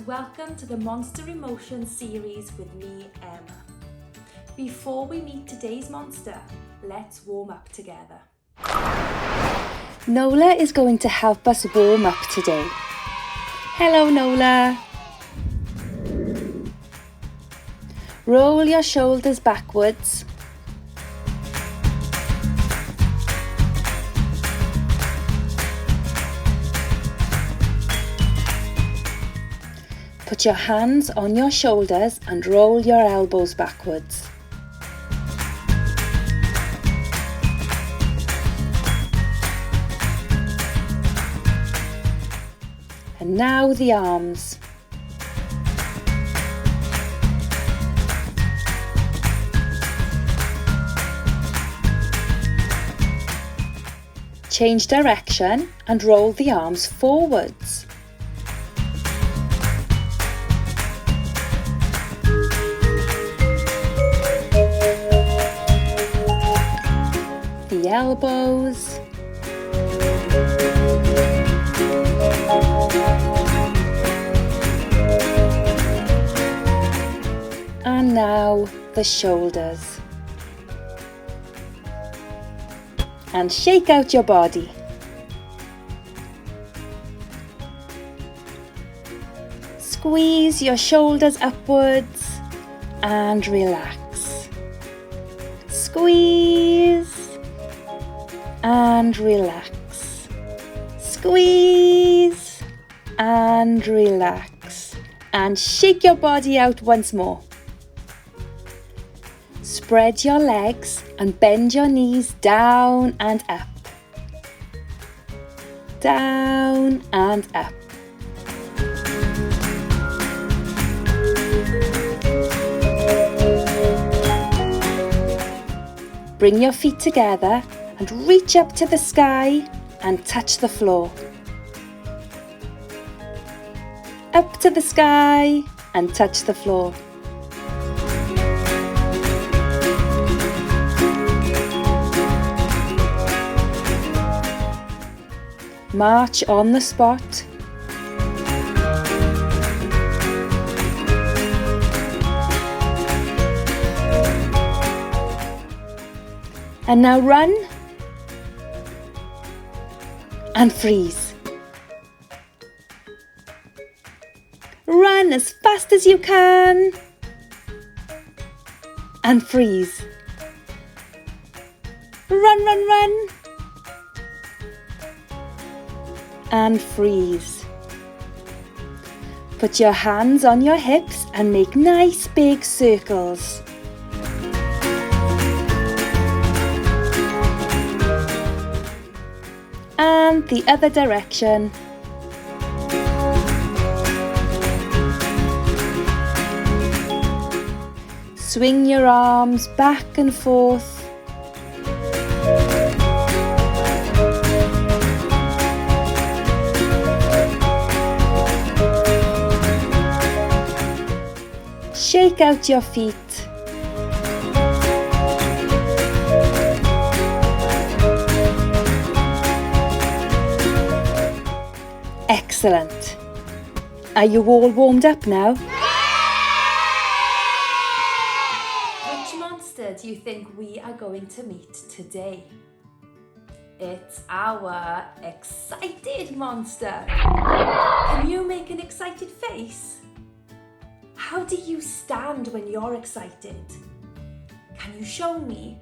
welcome to the Monster Emotions series with me, Emma. Before we meet today's monster, let's warm up together. Nola is going to help us warm up today. Hello, Nola. Roll your shoulders backwards. Put your hands on your shoulders and roll your elbows backwards. And now the arms. Change direction and roll the arms forwards. The elbows. And now the shoulders. And shake out your body. Squeeze your shoulders upwards and relax. Squeeze and relax. Squeeze and relax. And shake your body out once more. Spread your legs and bend your knees down and up. Down and up. Bring your feet together and reach up to the sky and touch the floor. Up to the sky and touch the floor. March on the spot. And now run and freeze. Run as fast as you can and freeze. Run, run, run and freeze. Put your hands on your hips and make nice big circles. And the other direction. Swing your arms back and forth. Shake out your feet. Excellent. Are you all warmed up now? Which monster do you think we are going to meet today? It's our excited monster. Can you make an excited face? How do you stand when you're excited? Can you show me?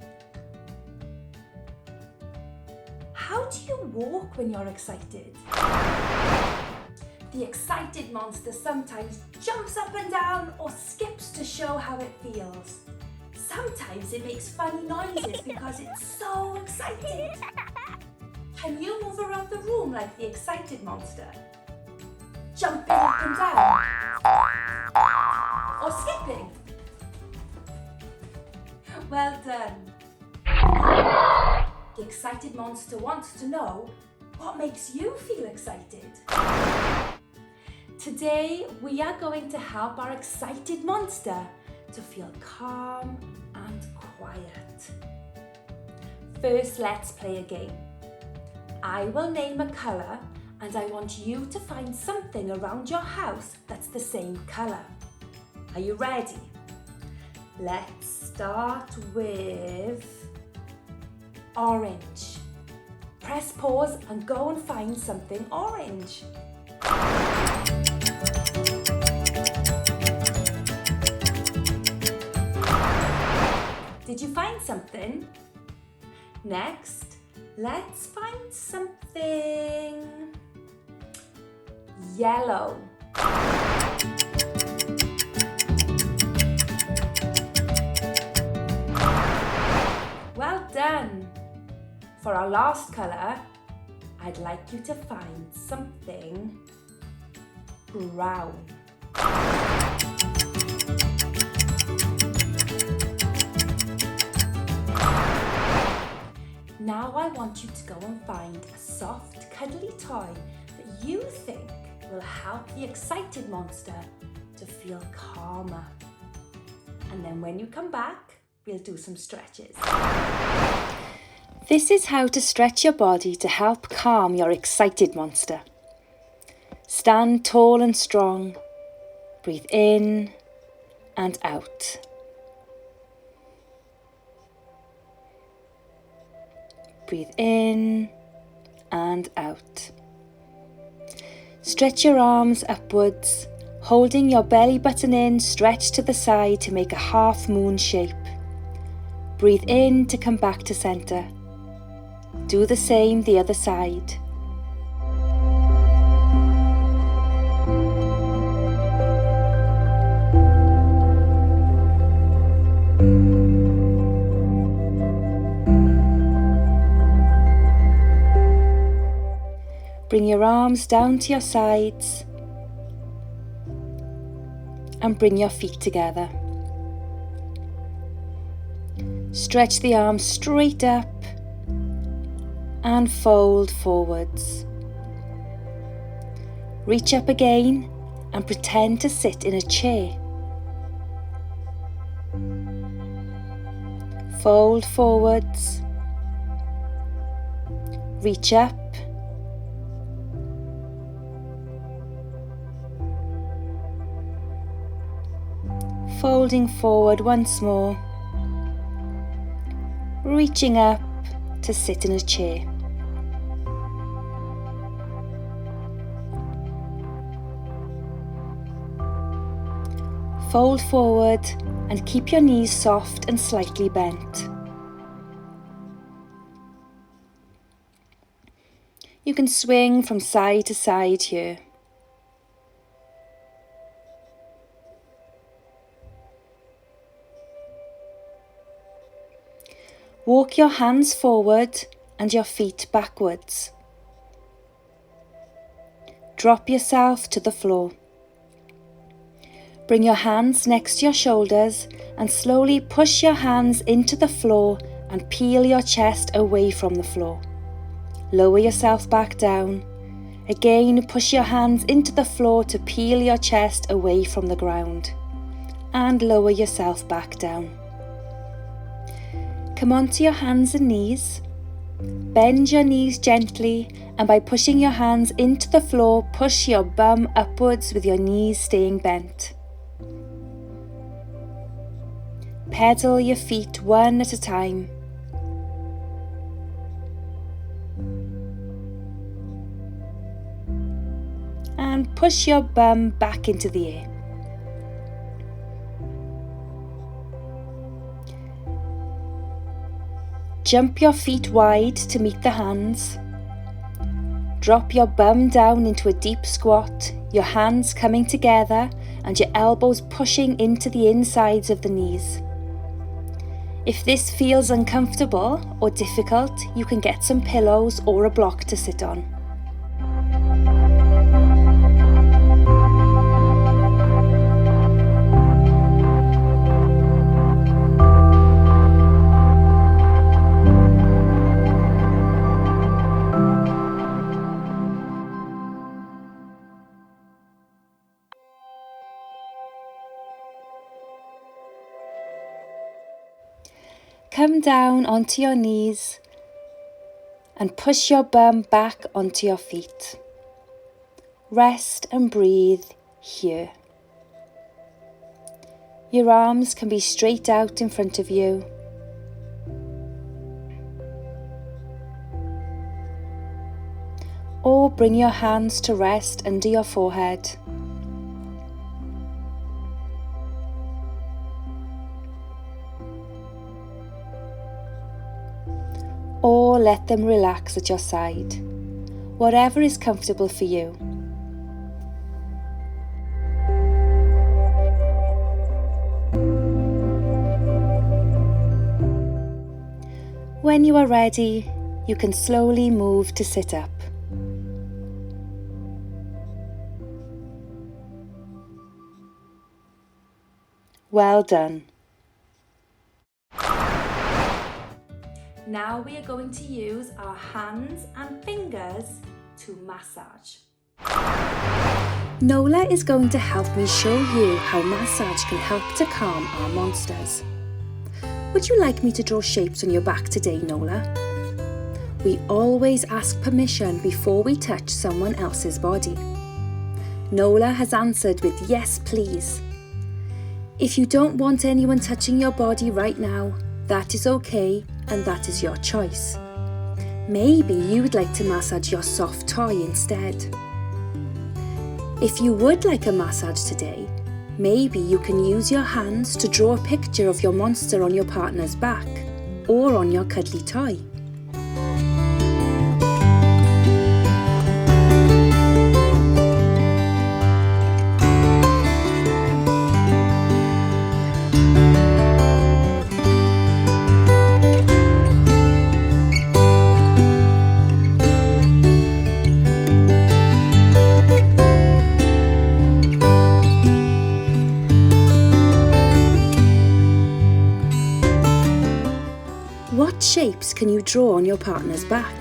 How do you walk when you're excited? The excited monster sometimes jumps up and down or skips to show how it feels. Sometimes it makes funny noises because it's so excited. Can you move around the room like the excited monster? Jumping up and down? Or skipping? Well done. The excited monster wants to know what makes you feel excited. Today we are going to help our excited monster to feel calm and quiet. First, let's play a game. I will name a colour and I want you to find something around your house that's the same colour. Are you ready? Let's start with orange. Press pause and go and find something orange. Did you find something? Next, let's find something yellow. Well done! For our last colour, I'd like you to find something brown. Now I want you to go and find a soft, cuddly toy that you think will help the excited monster to feel calmer. And then when you come back, we'll do some stretches. This is how to stretch your body to help calm your excited monster. Stand tall and strong. Breathe in and out. Breathe in and out. Stretch your arms upwards, holding your belly button in, stretch to the side to make a half moon shape. Breathe in to come back to centre. Do the same the other side. Bring your arms down to your sides and bring your feet together. Stretch the arms straight up and fold forwards. Reach up again and pretend to sit in a chair. Fold forwards. Reach up. Folding forward once more, reaching up to sit in a chair. Fold forward and keep your knees soft and slightly bent. You can swing from side to side here. Walk your hands forward and your feet backwards. Drop yourself to the floor. Bring your hands next to your shoulders and slowly push your hands into the floor and peel your chest away from the floor. Lower yourself back down. Again, push your hands into the floor to peel your chest away from the ground. And lower yourself back down. Come onto your hands and knees. Bend your knees gently, and by pushing your hands into the floor, push your bum upwards with your knees staying bent. Pedal your feet one at a time. And push your bum back into the air. Jump your feet wide to meet the hands. Drop your bum down into a deep squat, your hands coming together and your elbows pushing into the insides of the knees. If this feels uncomfortable or difficult, you can get some pillows or a block to sit on. Come down onto your knees and push your bum back onto your feet. Rest and breathe here. Your arms can be straight out in front of you. Or bring your hands to rest under your forehead. Or let them relax at your side, whatever is comfortable for you. When you are ready, you can slowly move to sit up. Well done. Now we are going to use our hands and fingers to massage. Nola is going to help me show you how massage can help to calm our monsters. Would you like me to draw shapes on your back today, Nola? We always ask permission before we touch someone else's body. Nola has answered with yes, please. If you don't want anyone touching your body right now, that is okay, and that is your choice. Maybe you would like to massage your soft toy instead. If you would like a massage today, maybe you can use your hands to draw a picture of your monster on your partner's back or on your cuddly toy. What shapes can you draw on your partner's back?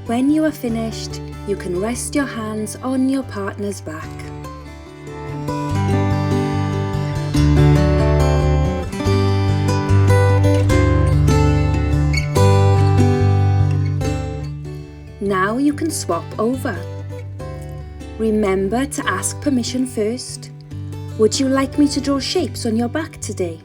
When you are finished, you can rest your hands on your partner's back. Now you can swap over. Remember to ask permission first. Would you like me to draw shapes on your back today?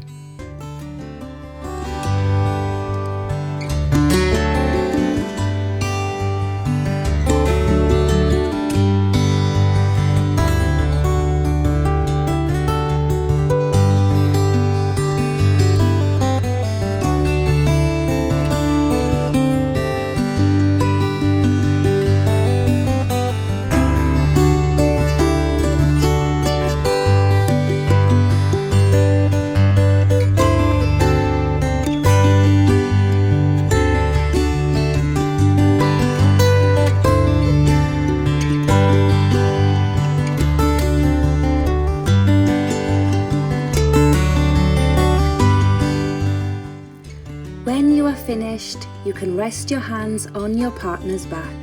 When you are finished, you can rest your hands on your partner's back.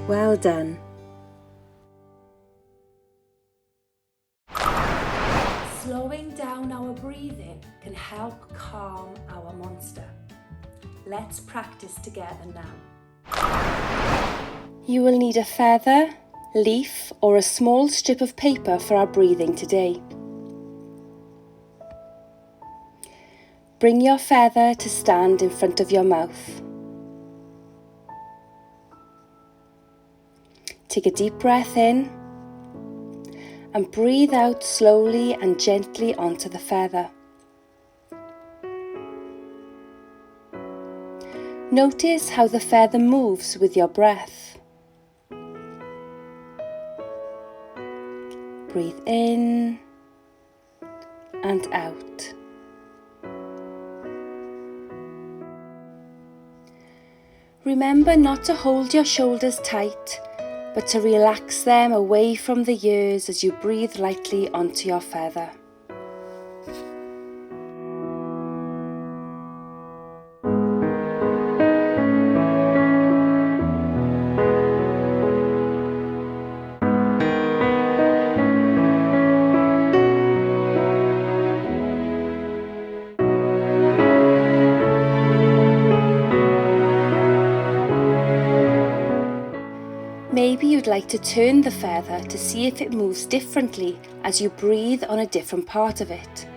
Well done. Slowing down our breathing can help calm our monster. Let's practice together now. You will need a feather, leaf, or a small strip of paper for our breathing today. Bring your feather to stand in front of your mouth. Take a deep breath in and breathe out slowly and gently onto the feather. Notice how the feather moves with your breath. Breathe in and out. Remember not to hold your shoulders tight, but to relax them away from the ears as you breathe lightly onto your feather. Maybe you'd like to turn the feather to see if it moves differently as you breathe on a different part of it.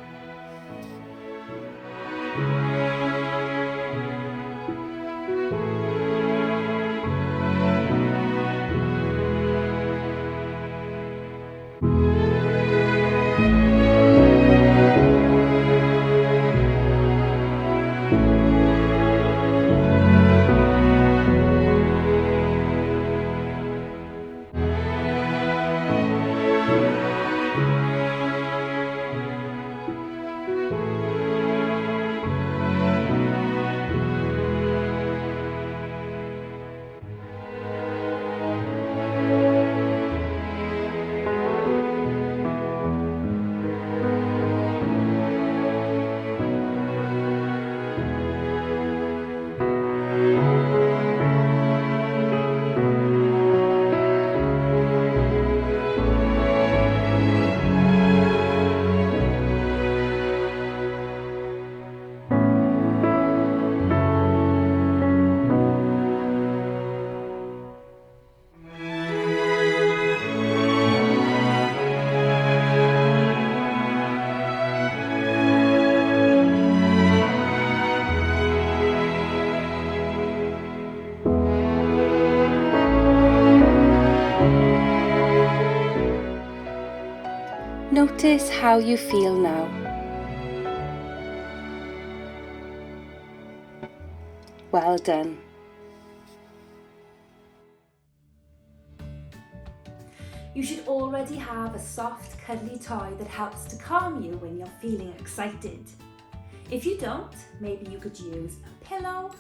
Notice how you feel now. Well done. You should already have a soft, cuddly toy that helps to calm you when you're feeling excited. If you don't, maybe you could use a pillow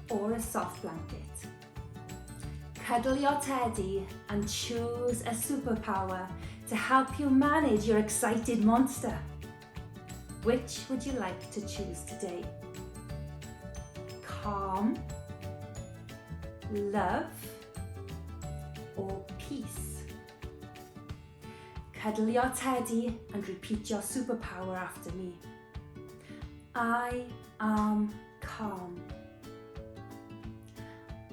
or a soft blanket. Cuddle your teddy and choose a superpower to help you manage your excited monster. Which would you like to choose today? Calm, love, or peace? Cuddle your teddy and repeat your superpower after me. I am calm.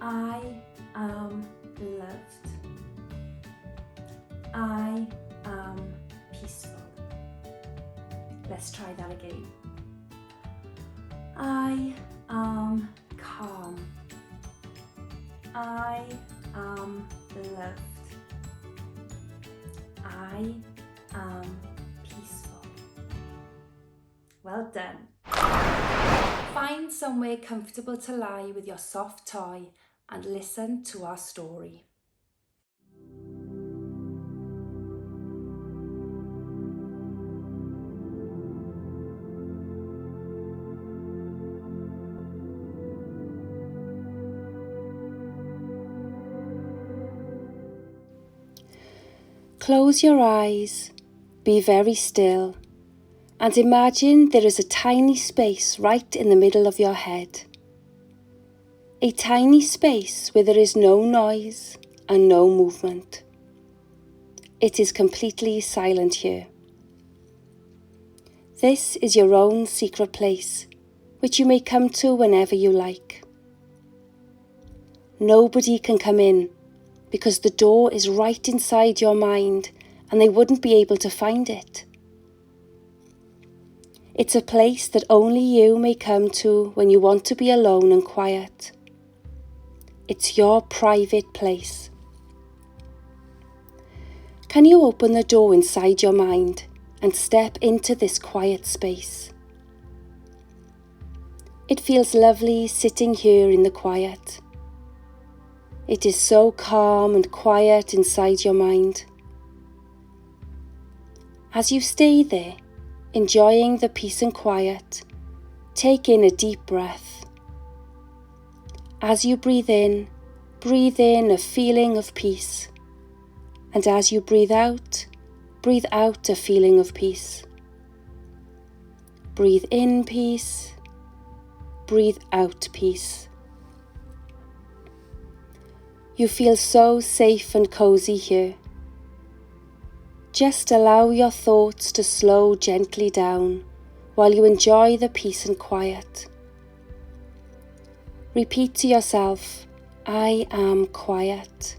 I am loved. I am peaceful. Let's try that again. I am calm. I am loved. I am peaceful. Well done. Find somewhere comfortable to lie with your soft toy and listen to our story. Close your eyes, be very still, and imagine there is a tiny space right in the middle of your head. A tiny space where there is no noise and no movement. It is completely silent here. This is your own secret place, which you may come to whenever you like. Nobody can come in, because the door is right inside your mind and they wouldn't be able to find it. It's a place that only you may come to when you want to be alone and quiet. It's your private place. Can you open the door inside your mind and step into this quiet space? It feels lovely sitting here in the quiet. It is so calm and quiet inside your mind. As you stay there, enjoying the peace and quiet, take in a deep breath. As you breathe in a feeling of peace. And as you breathe out a feeling of peace. Breathe in peace, breathe out peace. You feel so safe and cozy here. Just allow your thoughts to slow gently down while you enjoy the peace and quiet. Repeat to yourself, I am quiet.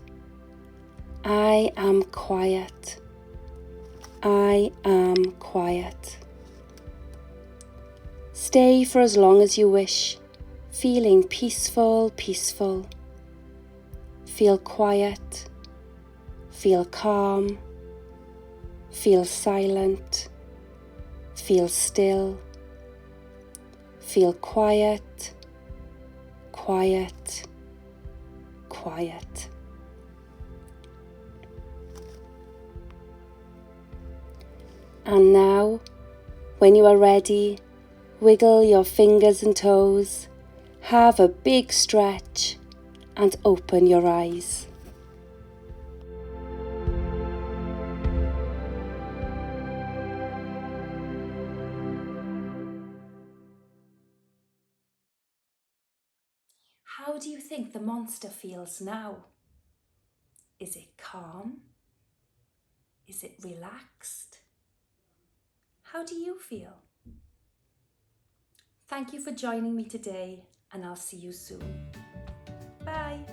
I am quiet. I am quiet. Stay for as long as you wish, feeling peaceful, peaceful. Feel quiet, feel calm, feel silent, feel still, feel quiet, quiet, quiet. And now, when you are ready, wiggle your fingers and toes, have a big stretch and open your eyes. How do you think the monster feels now? Is it calm? Is it relaxed? How do you feel? Thank you for joining me today, and I'll see you soon. Bye.